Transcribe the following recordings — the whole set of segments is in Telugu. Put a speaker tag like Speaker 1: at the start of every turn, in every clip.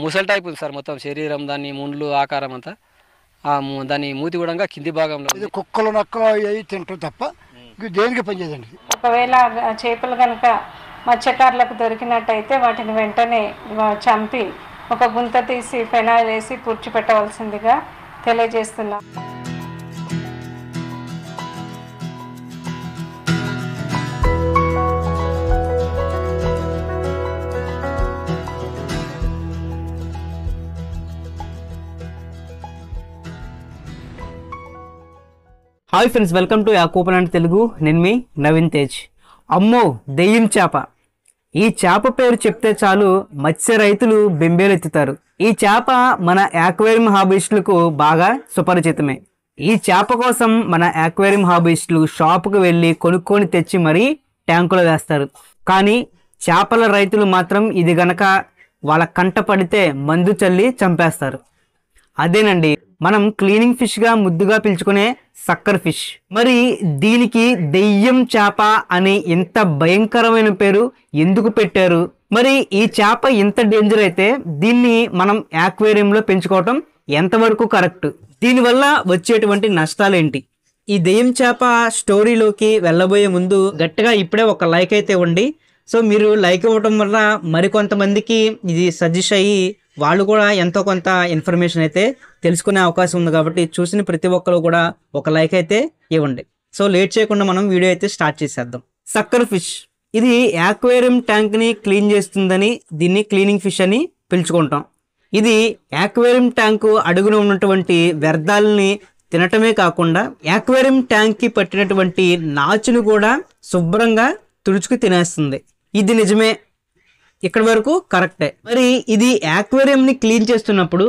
Speaker 1: ముసలి టైప్ ఉంది సార్, మొత్తం శరీరం దాని ముండ్లు ఆకారం అంతా. దాని మూతి కూడా కింది భాగంలో
Speaker 2: ఇది కుక్కలు నక్కలు అవి తింటాం తప్ప దేనికి పనిచేయదండి.
Speaker 3: ఒకవేళ చేపలు కనుక మత్స్యకారులకు దొరికినట్టయితే వాటిని వెంటనే చంపి ఒక గుంత తీసి ఫెనాయిల్ వేసి పూడ్చిపెట్టవలసిందిగా తెలియజేస్తున్నాం.
Speaker 4: హాయ్ ఫ్రెండ్స్, వెల్కమ్ టు యాకోపలాంటి తెలుగు. నేను మీ నవీన్ తేజ్. అమ్మో, దెయ్యం చేప. ఈ చేప పేరు చెప్తే చాలు మత్స్య రైతులు బెంబేలెత్తుతారు. ఈ చేప మన యాక్వేరియం హాబీస్టులకు బాగా సుపరిచితమే. ఈ చేప కోసం మన యాక్వేరియం హాబీస్టులు షాపుకు వెళ్ళి కొనుక్కొని తెచ్చి మరీ ట్యాంకులో వేస్తారు. కానీ చేపల రైతులు మాత్రం ఇది గనక వాళ్ళ కంట పడితే మందు చల్లి చంపేస్తారు. అదేనండి మనం క్లీనింగ్ ఫిష్గా ముద్దుగా పిలుచుకునే సక్కర్ ఫిష్. మరి దీనికి దెయ్యం చేప అనే ఇంత భయంకరమైన పేరు ఎందుకు పెట్టారు? మరి ఈ చేప ఇంత డేంజర్ అయితే దీన్ని మనం యాక్వేరియంలో పెంచుకోవటం ఎంతవరకు కరెక్ట్? దీనివల్ల వచ్చేటువంటి నష్టాలేంటి? ఈ దెయ్యం చేప స్టోరీలోకి వెళ్ళబోయే ముందు గట్టిగా ఇప్పుడే ఒక లైక్ అయితే ఇవ్వండి. సో మీరు లైక్ ఇవ్వటం వల్ల మరికొంతమందికి ఇది సజెస్ట్ అయ్యి వాళ్ళు కూడా ఎంతో కొంత ఇన్ఫర్మేషన్ అయితే తెలుసుకునే అవకాశం ఉంది. కాబట్టి చూసిన ప్రతి ఒక్కరు కూడా ఒక లైక్ అయితే ఇవ్వండి. సో లేట్ చేయకుండా మనం వీడియో అయితే స్టార్ట్ చేసేద్దాం. సక్కర్ ఫిష్ ఇది యాక్వేరియం ట్యాంక్ని క్లీన్ చేస్తుందని దీన్ని క్లీనింగ్ ఫిష్ అని పిలుచుకుంటాం. ఇది యాక్వేరియం ట్యాంకు అడుగున ఉన్నటువంటి వ్యర్థాలని తినటమే కాకుండా యాక్వేరియం ట్యాంక్కి పట్టినటువంటి నాచును కూడా శుభ్రంగా తుడుచుకు తినేస్తుంది. ఇది నిజమే, ఇక్కడ వరకు కరెక్టే. మరి ఇది యాక్వేరియంని క్లీన్ చేస్తున్నప్పుడు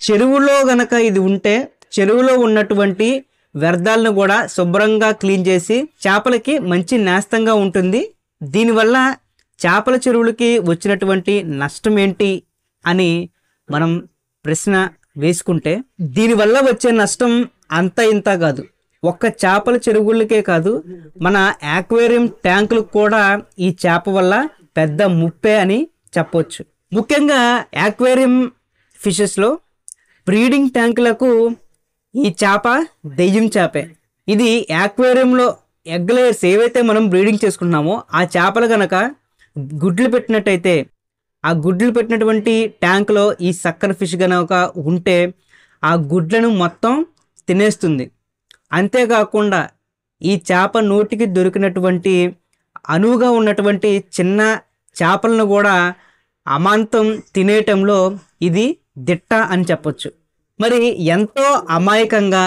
Speaker 4: చెరువులో గనక ఇది ఉంటే చెరువులో ఉన్నటువంటి వ్యర్థాలను కూడా శుభ్రంగా క్లీన్ చేసి చేపలకి మంచి నేస్తంగా ఉంటుంది. దీనివల్ల చేపల చెరువులకి వచ్చినటువంటి నష్టం ఏంటి అని మనం ప్రశ్న వేసుకుంటే దీనివల్ల వచ్చే నష్టం అంత ఇంత కాదు. ఒక్క చేపల చెరువులకే కాదు, మన యాక్వేరియం ట్యాంకులకు కూడా ఈ చేప వల్ల పెద్ద ముప్పే అని చెప్పొచ్చు. ముఖ్యంగా యాక్వేరియం ఫిషెస్లో బ్రీడింగ్ ట్యాంకులకు ఈ చేప దెయ్యం చేపే. ఇది యాక్వేరియంలో ఎగ్ లేయర్స్ ఏవైతే మనం బ్రీడింగ్ చేసుకుంటున్నామో ఆ చేపలు కనుక గుడ్లు పెట్టినట్టయితే ఆ గుడ్లు పెట్టినటువంటి ట్యాంకులో ఈ సక్కర్ ఫిష్ కనుక ఉంటే ఆ గుడ్లను మొత్తం తినేస్తుంది. అంతేకాకుండా ఈ చేప నోటికి దొరికినటువంటి అనువుగా ఉన్నటువంటి చిన్న చేపలను కూడా అమాంతం తినేయటంలో ఇది దిట్ట అని చెప్పొచ్చు. మరి ఎంతో అమాయకంగా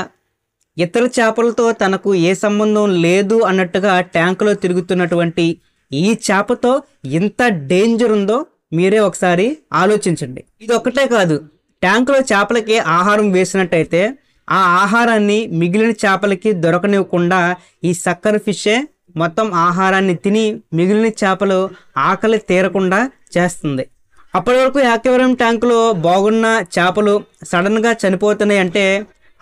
Speaker 4: ఇతర చేపలతో తనకు ఏ సంబంధం లేదు అన్నట్టుగా ట్యాంకులో తిరుగుతున్నటువంటి ఈ చేపతో ఇంత డేంజర్ ఉందో మీరే ఒకసారి ఆలోచించండి. ఇది ఒక్కటే కాదు, ట్యాంకులో చేపలకి ఆహారం వేసినట్టయితే ఆ ఆహారాన్ని మిగిలిన చేపలకి దొరకనివ్వకుండా ఈ సక్కర్ ఫిషే మొత్తం ఆహారాన్ని తిని మిగిలిన చేపలు ఆకలి తీరకుండా చేస్తుంది. అప్పటి వరకు యాక్వేరియం ట్యాంకులో బాగున్న చేపలు సడన్గా చనిపోతున్నాయి అంటే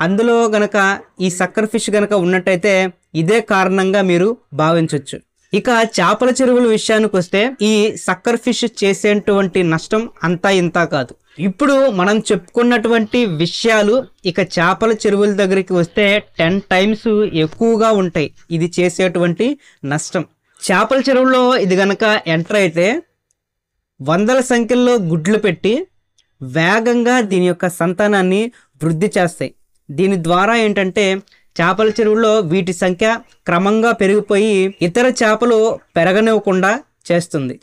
Speaker 4: అందులో గనక ఈ సక్కర్ ఫిష్ గనక ఉన్నట్టయితే ఇదే కారణంగా మీరు భావించవచ్చు. ఇక చేపల చెరువుల విషయానికి వస్తే ఈ సక్కర్ ఫిష్ చేసేటువంటి నష్టం అంతా ఇంత కాదు. ఇప్పుడు మనం చెప్పుకున్నటువంటి విషయాలు ఇక చేపల చెరువుల దగ్గరికి వస్తే 10 times ఎక్కువగా ఉంటాయి ఇది చేసేటువంటి నష్టం. చేపల చెరువులో ఇది గనక ఎంటర్ అయితే వందల సంఖ్యలో గుడ్లు పెట్టి వేగంగా దీని యొక్క సంతానాన్ని వృద్ధి చేస్తాయి. దీని ద్వారా ఏంటంటే చేపల చెరువుల్లో వీటి సంఖ్య క్రమంగా పెరిగిపోయి ఇతర చేపలు పెరగనివ్వకుండా చేస్తుంది.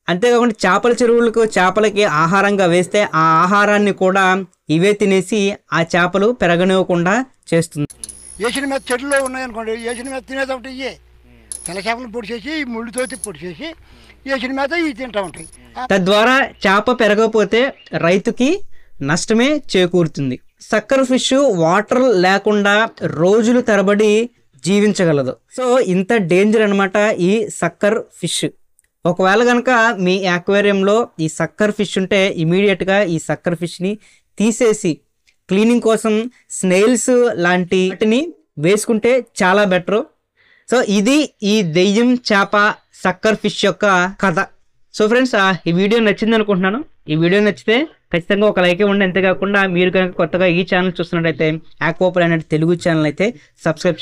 Speaker 4: అంతేకాకుండా చేపల చెరువులకు చేపలకి ఆహారంగా వేస్తే ఆ ఆహారాన్ని కూడా ఇవే తినేసి ఆ చేపలు పెరగనివ్వకుండా చేస్తుంది.
Speaker 2: వేసిన మీద చెట్లు ఉన్నాయనుకోండి, వేసిన మీద తినేది ఒకటి ఇవే తెల్ల చేపలను పొడి చేసి ముళ్ళుతో పొడి చేసి వేసిన మీద ఇవి తింటూ ఉంటాయి.
Speaker 4: తద్వారా చేప పెరగకపోతే రైతుకి నష్టమే చేకూరుతుంది. సక్కర్ ఫిష్ వాటర్ లేకుండా రోజులు తరబడి జీవించగలదు. సో ఇంత డేంజర్ అనమాట ఈ సక్కర్ ఫిష్. ఒకవేళ కనుక మీ యాక్వేరియంలో ఈ సక్కర్ ఫిష్ ఉంటే ఇమీడియట్గా ఈ సక్కర్ ఫిష్ని తీసేసి క్లీనింగ్ కోసం స్నేల్స్ లాంటి వాటిని వేసుకుంటే చాలా బెటరు. సో ఇది ఈ దెయ్యం చేప సక్కర్ ఫిష్ యొక్క కథ. సో ఫ్రెండ్స్, ఈ వీడియో నచ్చింది అనుకుంటున్నాను. ఈ వీడియో నచ్చితే ఖచ్చితంగా ఒక లైక్ ఇవ్వండి. అంతేకాకుండా మీరు కనుక కొత్తగా ఈ ఛానల్ చూస్తున్నట్టయితే ఆక్వా ప్లానెట్ తెలుగు ఛానల్ అయితే సబ్స్క్రైబ్